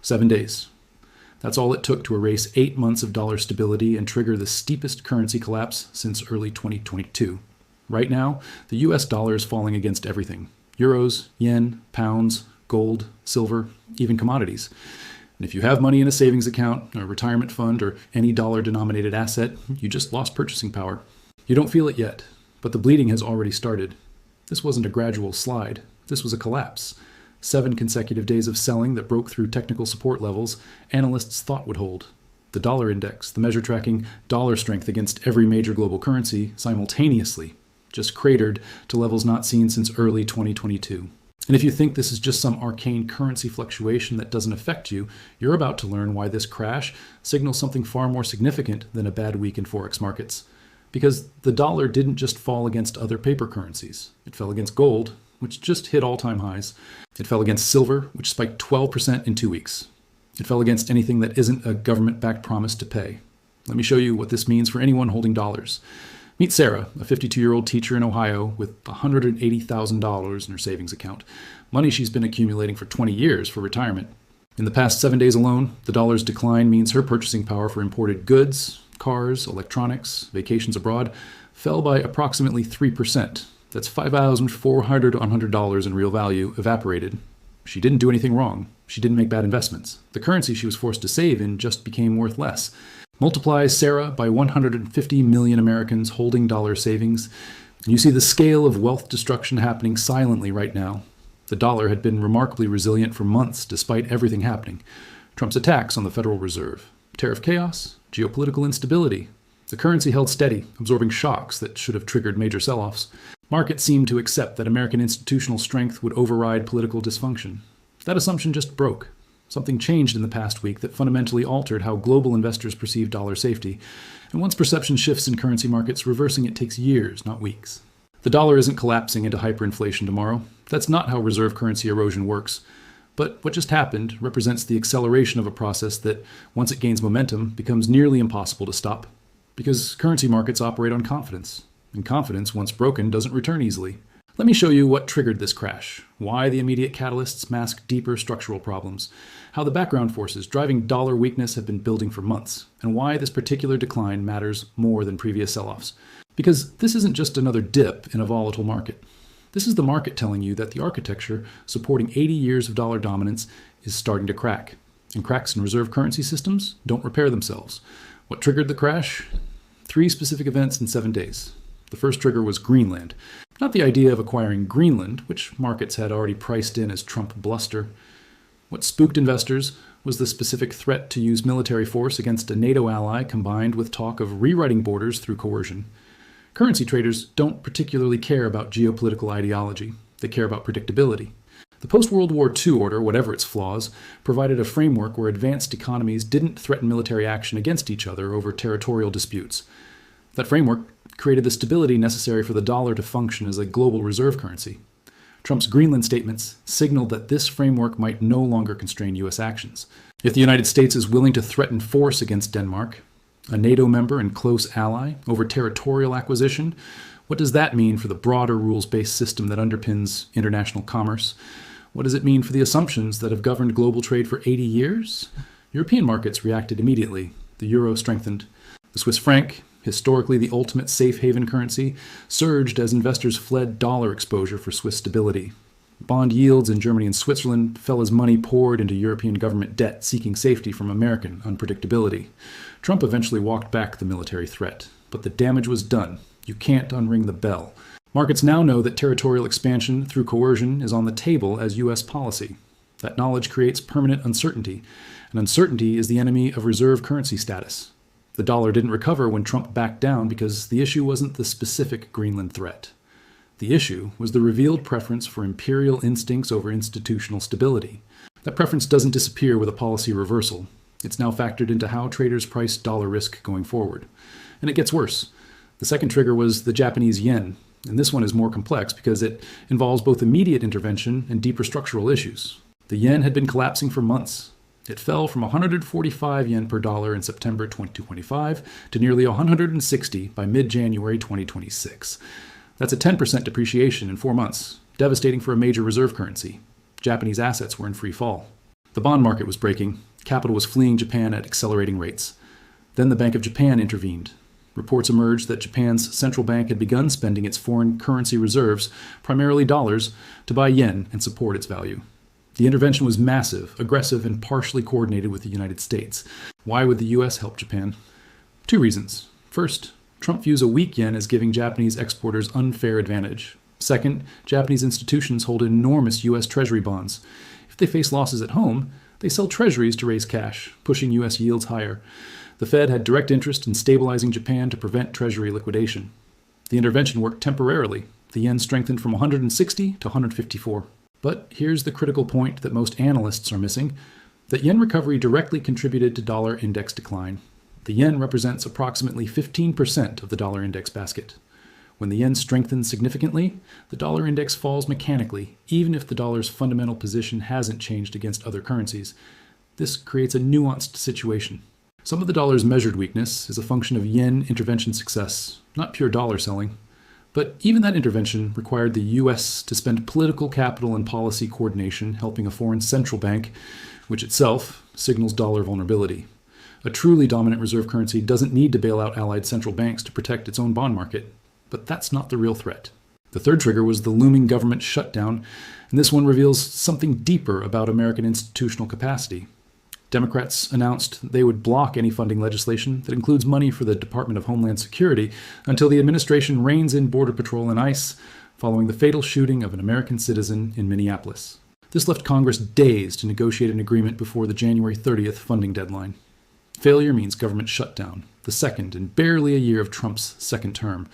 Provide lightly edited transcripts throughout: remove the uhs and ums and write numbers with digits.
7 days. That's all it took to erase 8 months of dollar stability and trigger the steepest currency collapse since early 2022. Right now, the US dollar is falling against everything. Euros, yen, pounds, gold, silver, even commodities. And if you have money in a savings account, a retirement fund, or any dollar-denominated asset, you just lost purchasing power. You don't feel it yet, but the bleeding has already started. This wasn't a gradual slide. This was a collapse. 7 consecutive days of selling that broke through technical support levels analysts thought would hold. The dollar index, the measure tracking dollar strength against every major global currency simultaneously, just cratered to levels not seen since early 2022. And if you think this is just some arcane currency fluctuation that doesn't affect you, you're about to learn why this crash signals something far more significant than a bad week in forex markets. Because the dollar didn't just fall against other paper currencies. It fell against gold, which just hit all-time highs. It fell against silver, which spiked 12% in 2 weeks. It fell against anything that isn't a government-backed promise to pay. Let me show you what this means for anyone holding dollars. Meet Sarah, a 52-year-old teacher in Ohio with $180,000 in her savings account, money she's been accumulating for 20 years for retirement. In the past 7 days alone, the dollar's decline means her purchasing power for imported goods, cars, electronics, vacations abroad, fell by approximately 3%. That's $5,400 in real value evaporated. She didn't do anything wrong. She didn't make bad investments. The currency she was forced to save in just became worth less. Multiply Sarah by 150 million Americans holding dollar savings, and you see the scale of wealth destruction happening silently right now. The dollar had been remarkably resilient for months despite everything happening. Trump's attacks on the Federal Reserve, tariff chaos, geopolitical instability. The currency held steady, absorbing shocks that should have triggered major sell-offs. Markets seemed to accept that American institutional strength would override political dysfunction. That assumption just broke. Something changed in the past week that fundamentally altered how global investors perceive dollar safety. And once perception shifts in currency markets, reversing it takes years, not weeks. The dollar isn't collapsing into hyperinflation tomorrow. That's not how reserve currency erosion works. But what just happened represents the acceleration of a process that, once it gains momentum, becomes nearly impossible to stop. Because currency markets operate on confidence. And confidence, once broken, doesn't return easily. Let me show you what triggered this crash, why the immediate catalysts mask deeper structural problems, how the background forces driving dollar weakness have been building for months, and why this particular decline matters more than previous sell-offs. Because this isn't just another dip in a volatile market. This is the market telling you that the architecture supporting 80 years of dollar dominance is starting to crack. And cracks in reserve currency systems don't repair themselves. What triggered the crash? 3 specific events in 7 days. The first trigger was Greenland. Not the idea of acquiring Greenland, which markets had already priced in as Trump bluster. What spooked investors was the specific threat to use military force against a NATO ally combined with talk of rewriting borders through coercion. Currency traders don't particularly care about geopolitical ideology. They care about predictability. The post-World War II order, whatever its flaws, provided a framework where advanced economies didn't threaten military action against each other over territorial disputes. That framework created the stability necessary for the dollar to function as a global reserve currency. Trump's Greenland statements signaled that this framework might no longer constrain U.S. actions. If the United States is willing to threaten force against Denmark, a NATO member and close ally, over territorial acquisition, what does that mean for the broader rules-based system that underpins international commerce? What does it mean for the assumptions that have governed global trade for 80 years? European markets reacted immediately. The euro strengthened. The Swiss franc, historically the ultimate safe haven currency, surged as investors fled dollar exposure for Swiss stability. Bond yields in Germany and Switzerland fell as money poured into European government debt seeking safety from American unpredictability. Trump eventually walked back the military threat, but the damage was done. You can't unring the bell. Markets now know that territorial expansion through coercion is on the table as U.S. policy. That knowledge creates permanent uncertainty, and uncertainty is the enemy of reserve currency status. The dollar didn't recover when Trump backed down because the issue wasn't the specific Greenland threat. The issue was the revealed preference for imperial instincts over institutional stability. That preference doesn't disappear with a policy reversal. It's now factored into how traders price dollar risk going forward. And it gets worse. The second trigger was the Japanese yen, and this one is more complex because it involves both immediate intervention and deeper structural issues. The yen had been collapsing for months. It fell from 145 yen per dollar in September 2025 to nearly 160 by mid-January 2026. That's a 10% depreciation in 4 months, devastating for a major reserve currency. Japanese assets were in free fall. The bond market was breaking. Capital was fleeing Japan at accelerating rates. Then the Bank of Japan intervened. Reports emerged that Japan's central bank had begun spending its foreign currency reserves, primarily dollars, to buy yen and support its value. The intervention was massive, aggressive, and partially coordinated with the United States. Why would the U.S. help Japan? 2 reasons. First, Trump views a weak yen as giving Japanese exporters unfair advantage. Second, Japanese institutions hold enormous U.S. Treasury bonds. If they face losses at home, they sell treasuries to raise cash, pushing U.S. yields higher. The Fed had direct interest in stabilizing Japan to prevent Treasury liquidation. The intervention worked temporarily. The yen strengthened from 160 to 154. But here's the critical point that most analysts are missing, that yen recovery directly contributed to dollar index decline. The yen represents approximately 15% of the dollar index basket. When the yen strengthens significantly, the dollar index falls mechanically, even if the dollar's fundamental position hasn't changed against other currencies. This creates a nuanced situation. Some of the dollar's measured weakness is a function of yen intervention success, not pure dollar selling. But even that intervention required the U.S. to spend political capital and policy coordination helping a foreign central bank, which itself signals dollar vulnerability. A truly dominant reserve currency doesn't need to bail out allied central banks to protect its own bond market. But that's not the real threat. The third trigger was the looming government shutdown, and this one reveals something deeper about American institutional capacity. Democrats announced they would block any funding legislation that includes money for the Department of Homeland Security until the administration reins in Border Patrol and ICE following the fatal shooting of an American citizen in Minneapolis. This left Congress dazed to negotiate an agreement before the January 30th funding deadline. Failure means government shutdown, the second in barely a year of Trump's second term.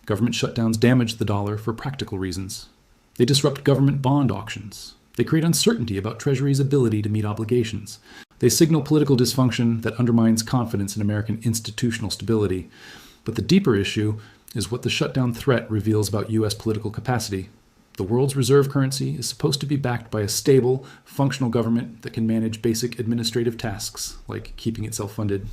Government shutdowns damage the dollar for practical reasons. They disrupt government bond auctions. They create uncertainty about Treasury's ability to meet obligations. They signal political dysfunction that undermines confidence in American institutional stability. But the deeper issue is what the shutdown threat reveals about U.S. political capacity. The world's reserve currency is supposed to be backed by a stable, functional government that can manage basic administrative tasks, like keeping itself funded.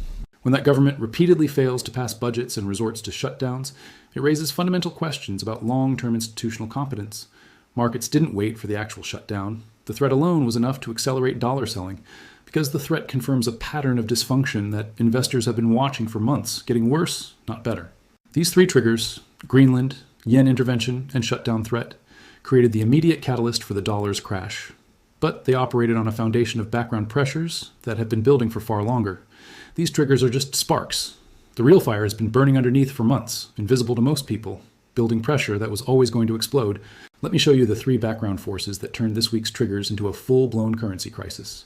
When that government repeatedly fails to pass budgets and resorts to shutdowns, it raises fundamental questions about long-term institutional competence. Markets didn't wait for the actual shutdown. The threat alone was enough to accelerate dollar selling, because the threat confirms a pattern of dysfunction that investors have been watching for months, getting worse, not better. These 3 triggers, Greenland, yen intervention, and shutdown threat, created the immediate catalyst for the dollar's crash. But they operated on a foundation of background pressures that have been building for far longer. These triggers are just sparks. The real fire has been burning underneath for months, invisible to most people, building pressure that was always going to explode. Let me show you the 3 background forces that turned this week's triggers into a full-blown currency crisis.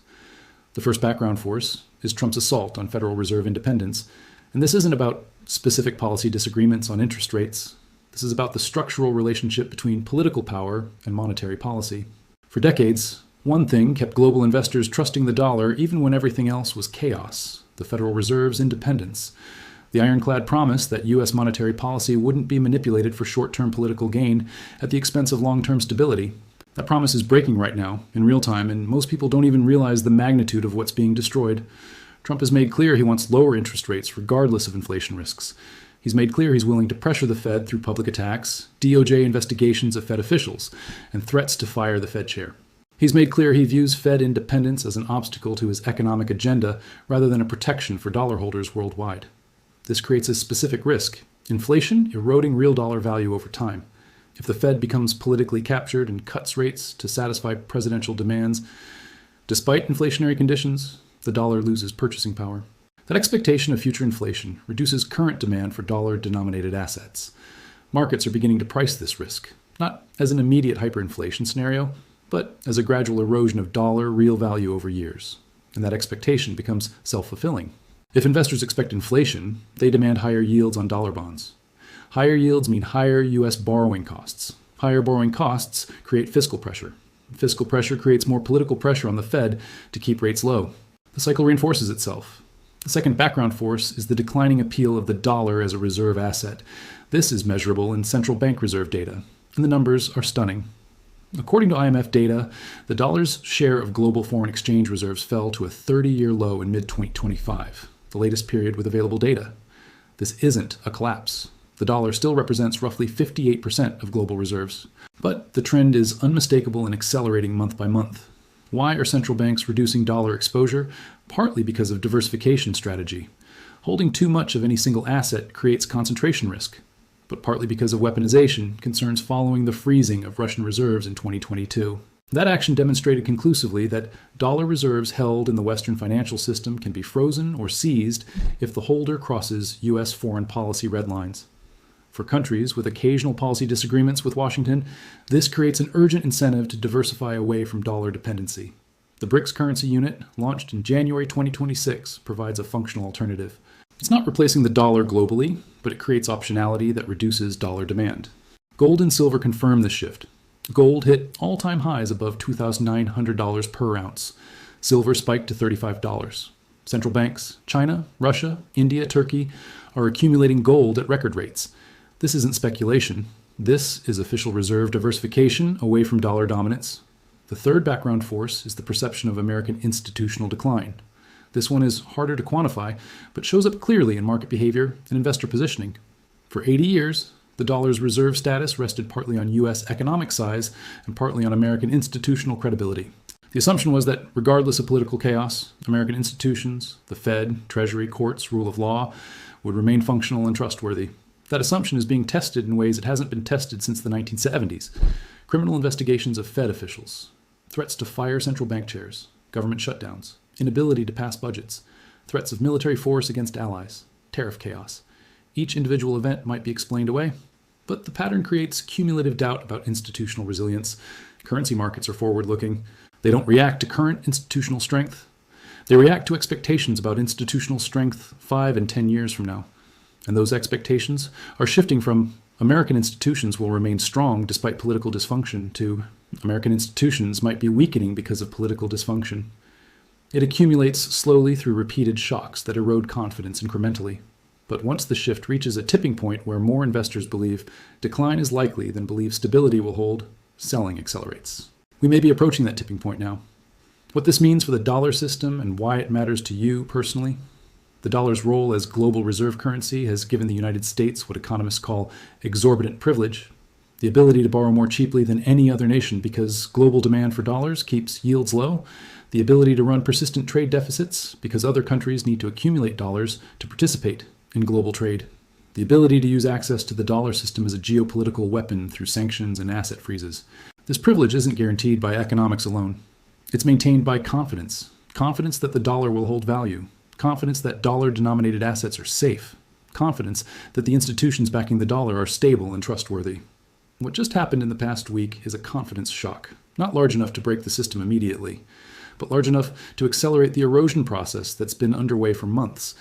The first background force is Trump's assault on Federal Reserve independence, and this isn't about specific policy disagreements on interest rates. This is about the structural relationship between political power and monetary policy. For decades, one thing kept global investors trusting the dollar even when everything else was chaos: the Federal Reserve's independence. The ironclad promise that U.S. monetary policy wouldn't be manipulated for short-term political gain at the expense of long-term stability. That promise is breaking right now, in real time, and most people don't even realize the magnitude of what's being destroyed. Trump has made clear he wants lower interest rates regardless of inflation risks. He's made clear he's willing to pressure the Fed through public attacks, DOJ investigations of Fed officials, and threats to fire the Fed chair. He's made clear he views Fed independence as an obstacle to his economic agenda rather than a protection for dollar holders worldwide. This creates a specific risk: inflation eroding real dollar value over time. If the Fed becomes politically captured and cuts rates to satisfy presidential demands, despite inflationary conditions, the dollar loses purchasing power. That expectation of future inflation reduces current demand for dollar-denominated assets. Markets are beginning to price this risk, not as an immediate hyperinflation scenario, but as a gradual erosion of dollar real value over years. And that expectation becomes self-fulfilling. If investors expect inflation, they demand higher yields on dollar bonds. Higher yields mean higher U.S. borrowing costs. Higher borrowing costs create fiscal pressure. Fiscal pressure creates more political pressure on the Fed to keep rates low. The cycle reinforces itself. The second background force is the declining appeal of the dollar as a reserve asset. This is measurable in central bank reserve data, and the numbers are stunning. According to IMF data, the dollar's share of global foreign exchange reserves fell to a 30-year low in mid-2025, the latest period with available data. This isn't a collapse. The dollar still represents roughly 58% of global reserves. But the trend is unmistakable and accelerating month by month. Why are central banks reducing dollar exposure? Partly because of diversification strategy. Holding too much of any single asset creates concentration risk, but partly because of weaponization, concerns following the freezing of Russian reserves in 2022. That action demonstrated conclusively that dollar reserves held in the Western financial system can be frozen or seized if the holder crosses U.S. foreign policy red lines. For countries with occasional policy disagreements with Washington, this creates an urgent incentive to diversify away from dollar dependency. The BRICS currency unit, launched in January 2026, provides a functional alternative. It's not replacing the dollar globally, but it creates optionality that reduces dollar demand. Gold and silver confirm this shift. Gold hit all-time highs above $2,900 per ounce. Silver spiked to $35. Central banks, China, Russia, India, Turkey, are accumulating gold at record rates. This isn't speculation. This is official reserve diversification away from dollar dominance. The third background force is the perception of American institutional decline. This one is harder to quantify, but shows up clearly in market behavior and investor positioning. For 80 years, the dollar's reserve status rested partly on U.S. economic size and partly on American institutional credibility. The assumption was that regardless of political chaos, American institutions, the Fed, Treasury, courts, rule of law, would remain functional and trustworthy. That assumption is being tested in ways it hasn't been tested since the 1970s. Criminal investigations of Fed officials, threats to fire central bank chairs, government shutdowns, inability to pass budgets, threats of military force against allies, tariff chaos. Each individual event might be explained away, but the pattern creates cumulative doubt about institutional resilience. Currency markets are forward-looking. They don't react to current institutional strength. They react to expectations about institutional strength 5 and 10 years from now. And those expectations are shifting from American institutions will remain strong despite political dysfunction to American institutions might be weakening because of political dysfunction. It accumulates slowly through repeated shocks that erode confidence incrementally. But once the shift reaches a tipping point where more investors believe decline is likely than believe stability will hold, selling accelerates. We may be approaching that tipping point now. What this means for the dollar system and why it matters to you personally. The dollar's role as global reserve currency has given the United States what economists call exorbitant privilege, the ability to borrow more cheaply than any other nation because global demand for dollars keeps yields low, the ability to run persistent trade deficits because other countries need to accumulate dollars to participate in global trade, the ability to use access to the dollar system as a geopolitical weapon through sanctions and asset freezes. This privilege isn't guaranteed by economics alone. It's maintained by confidence that the dollar will hold value, confidence that dollar-denominated assets are safe, confidence that the institutions backing the dollar are stable and trustworthy. What just happened in the past week is a confidence shock, not large enough to break the system immediately, but large enough to accelerate the erosion process that's been underway for months.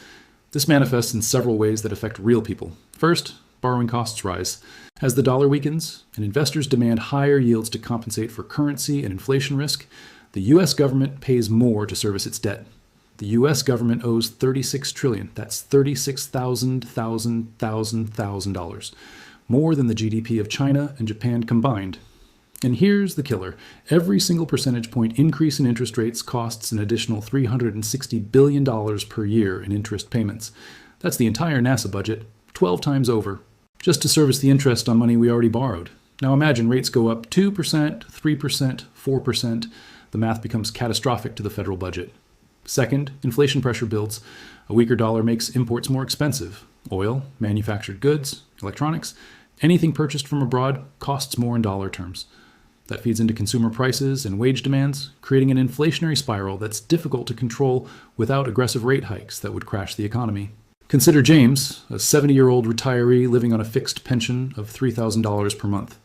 This manifests in several ways that affect real people. First, borrowing costs rise. As the dollar weakens and investors demand higher yields to compensate for currency and inflation risk, the U.S. government pays more to service its debt. The U.S. government owes $36 trillion. That's $36,000, more than the GDP of China and Japan combined. And here's the killer. Every single percentage point increase in interest rates costs an additional $360 billion per year in interest payments. That's the entire NASA budget, 12 times over, just to service the interest on money we already borrowed. Now imagine rates go up 2%, 3%, 4%. The math becomes catastrophic to the federal budget. Second, inflation pressure builds. A weaker dollar makes imports more expensive. Oil, manufactured goods, electronics, anything purchased from abroad costs more in dollar terms. That feeds into consumer prices and wage demands, creating an inflationary spiral that's difficult to control without aggressive rate hikes that would crash the economy. Consider James, a 70-year-old retiree living on a fixed pension of $3,000 per month.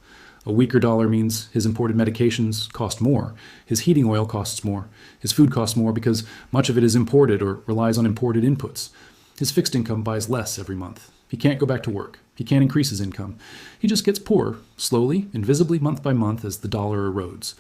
A weaker dollar means his imported medications cost more, his heating oil costs more, his food costs more because much of it is imported or relies on imported inputs. His fixed income buys less every month. He can't go back to work. He can't increase his income. He just gets poorer, slowly and visibly month by month as the dollar erodes.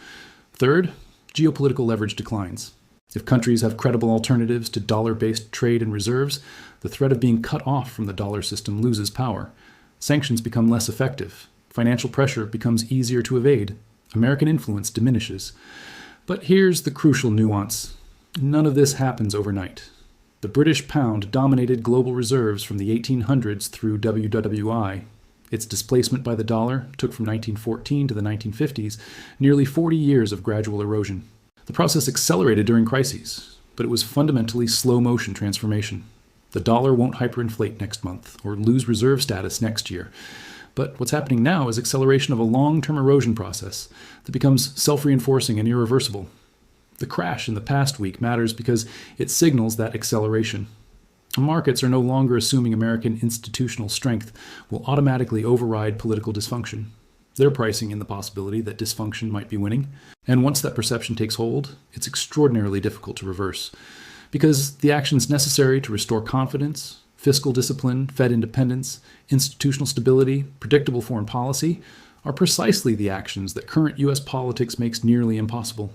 Third, geopolitical leverage declines. If countries have credible alternatives to dollar-based trade and reserves, the threat of being cut off from the dollar system loses power. Sanctions become less effective. Financial pressure becomes easier to evade. American influence diminishes. But here's the crucial nuance. None of this happens overnight. The British pound dominated global reserves from the 1800s through WWII. Its displacement by the dollar took from 1914 to the 1950s nearly 40 years of gradual erosion. The process accelerated during crises, but it was fundamentally slow-motion transformation. The dollar won't hyperinflate next month or lose reserve status next year. But what's happening now is acceleration of a long-term erosion process that becomes self-reinforcing and irreversible. The crash in the past week matters because it signals that acceleration. Markets are no longer assuming American institutional strength will automatically override political dysfunction. They're pricing in the possibility that dysfunction might be winning. And once that perception takes hold, it's extraordinarily difficult to reverse. Because the actions necessary to restore confidence, fiscal discipline, Fed independence, institutional stability, predictable foreign policy, are precisely the actions that current U.S. politics makes nearly impossible.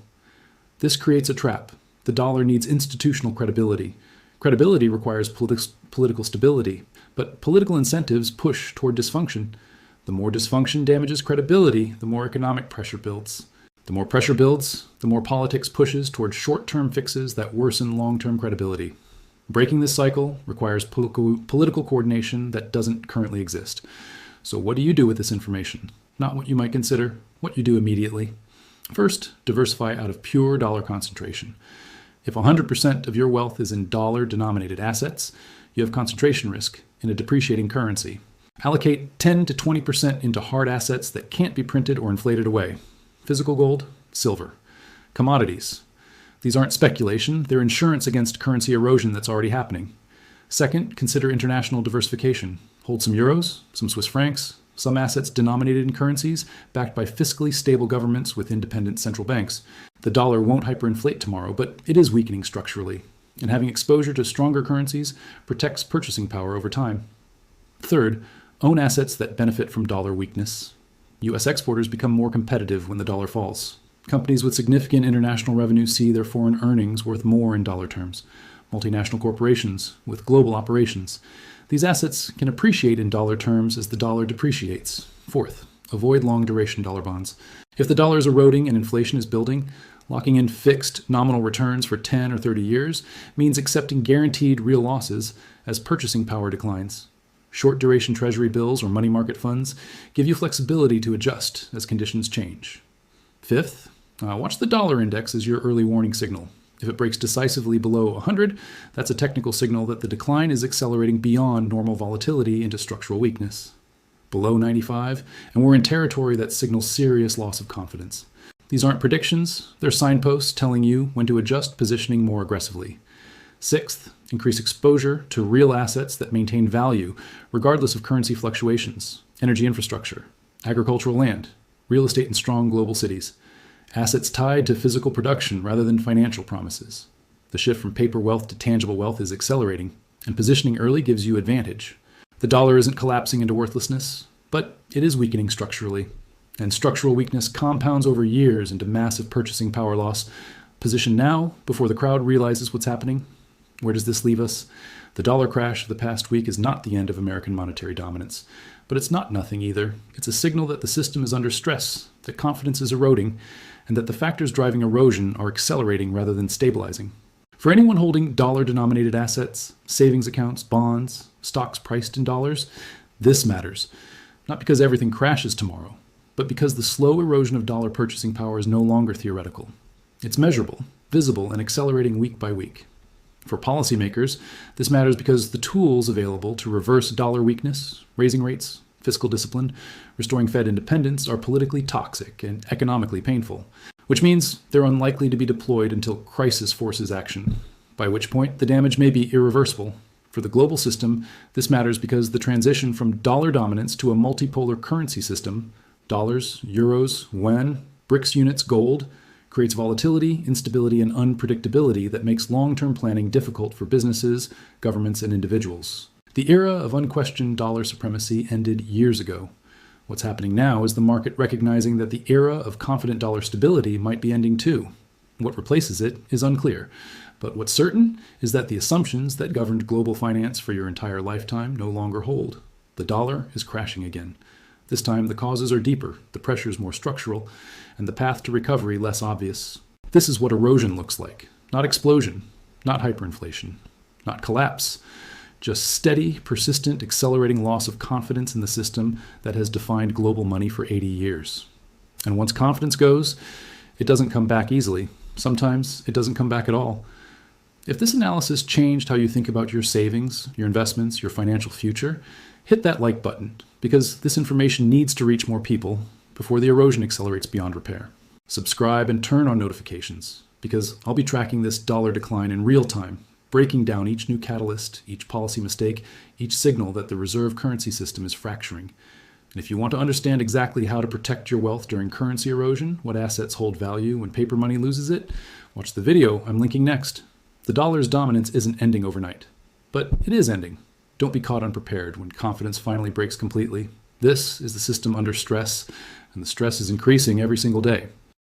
This creates a trap. The dollar needs institutional credibility. Credibility requires political stability, but political incentives push toward dysfunction. The more dysfunction damages credibility, the more economic pressure builds. The more pressure builds, the more politics pushes toward short-term fixes that worsen long-term credibility. Breaking this cycle requires political coordination that doesn't currently exist. So what do you do with this information? Not what you might consider, what you do immediately. First, diversify out of pure dollar concentration. If 100% of your wealth is in dollar-denominated assets, you have concentration risk in a depreciating currency. Allocate 10 to 20% into hard assets that can't be printed or inflated away. Physical gold, silver. Commodities. These aren't speculation, they're insurance against currency erosion that's already happening. Second, consider international diversification. Hold some euros, some Swiss francs, some assets denominated in currencies backed by fiscally stable governments with independent central banks. The dollar won't hyperinflate tomorrow, but it is weakening structurally, and having exposure to stronger currencies protects purchasing power over time. Third, own assets that benefit from dollar weakness. U.S. exporters become more competitive when the dollar falls. Companies with significant international revenue see their foreign earnings worth more in dollar terms. Multinational corporations with global operations. These assets can appreciate in dollar terms as the dollar depreciates. Fourth, avoid long-duration dollar bonds. If the dollar is eroding and inflation is building, locking in fixed nominal returns for 10 or 30 years means accepting guaranteed real losses as purchasing power declines. Short-duration treasury bills or money market funds give you flexibility to adjust as conditions change. Fifth, watch the dollar index as your early warning signal. If it breaks decisively below 100, that's a technical signal that the decline is accelerating beyond normal volatility into structural weakness. Below 95, and we're in territory that signals serious loss of confidence. These aren't predictions, they're signposts telling you when to adjust positioning more aggressively. Sixth, increase exposure to real assets that maintain value regardless of currency fluctuations, energy infrastructure, agricultural land, real estate in strong global cities, assets tied to physical production rather than financial promises. The shift from paper wealth to tangible wealth is accelerating, and positioning early gives you advantage. The dollar isn't collapsing into worthlessness, but it is weakening structurally, and structural weakness compounds over years into massive purchasing power loss. Position now before the crowd realizes what's happening. Where does this leave us? The dollar crash of the past week is not the end of American monetary dominance, but it's not nothing either. It's a signal that the system is under stress, that confidence is eroding, and that the factors driving erosion are accelerating rather than stabilizing. For anyone holding dollar-denominated assets, savings accounts, bonds, stocks priced in dollars, this matters. Not because everything crashes tomorrow, but because the slow erosion of dollar purchasing power is no longer theoretical. It's measurable, visible, and accelerating week by week. For policymakers, this matters because the tools available to reverse dollar weakness, raising rates, fiscal discipline, restoring Fed independence are politically toxic and economically painful, which means they're unlikely to be deployed until crisis forces action, by which point the damage may be irreversible. For the global system, this matters because the transition from dollar dominance to a multipolar currency system, dollars, euros, yuan, BRICS units, gold, creates volatility, instability, and unpredictability that makes long-term planning difficult for businesses, governments, and individuals. The era of unquestioned dollar supremacy ended years ago. What's happening now is the market recognizing that the era of confident dollar stability might be ending too. What replaces it is unclear, but what's certain is that the assumptions that governed global finance for your entire lifetime no longer hold. The dollar is crashing again. This time the causes are deeper, the pressures more structural, and the path to recovery less obvious. This is what erosion looks like. Not explosion, not hyperinflation, not collapse. Just steady, persistent, accelerating loss of confidence in the system that has defined global money for 80 years. And once confidence goes, it doesn't come back easily. Sometimes it doesn't come back at all. If this analysis changed how you think about your savings, your investments, your financial future, hit that like button, because this information needs to reach more people before the erosion accelerates beyond repair. Subscribe and turn on notifications, because I'll be tracking this dollar decline in real time, breaking down each new catalyst, each policy mistake, each signal that the reserve currency system is fracturing. And if you want to understand exactly how to protect your wealth during currency erosion, what assets hold value when paper money loses it, watch the video I'm linking next. The dollar's dominance isn't ending overnight, but it is ending. Don't be caught unprepared when confidence finally breaks completely. This is the system under stress, and the stress is increasing every single day.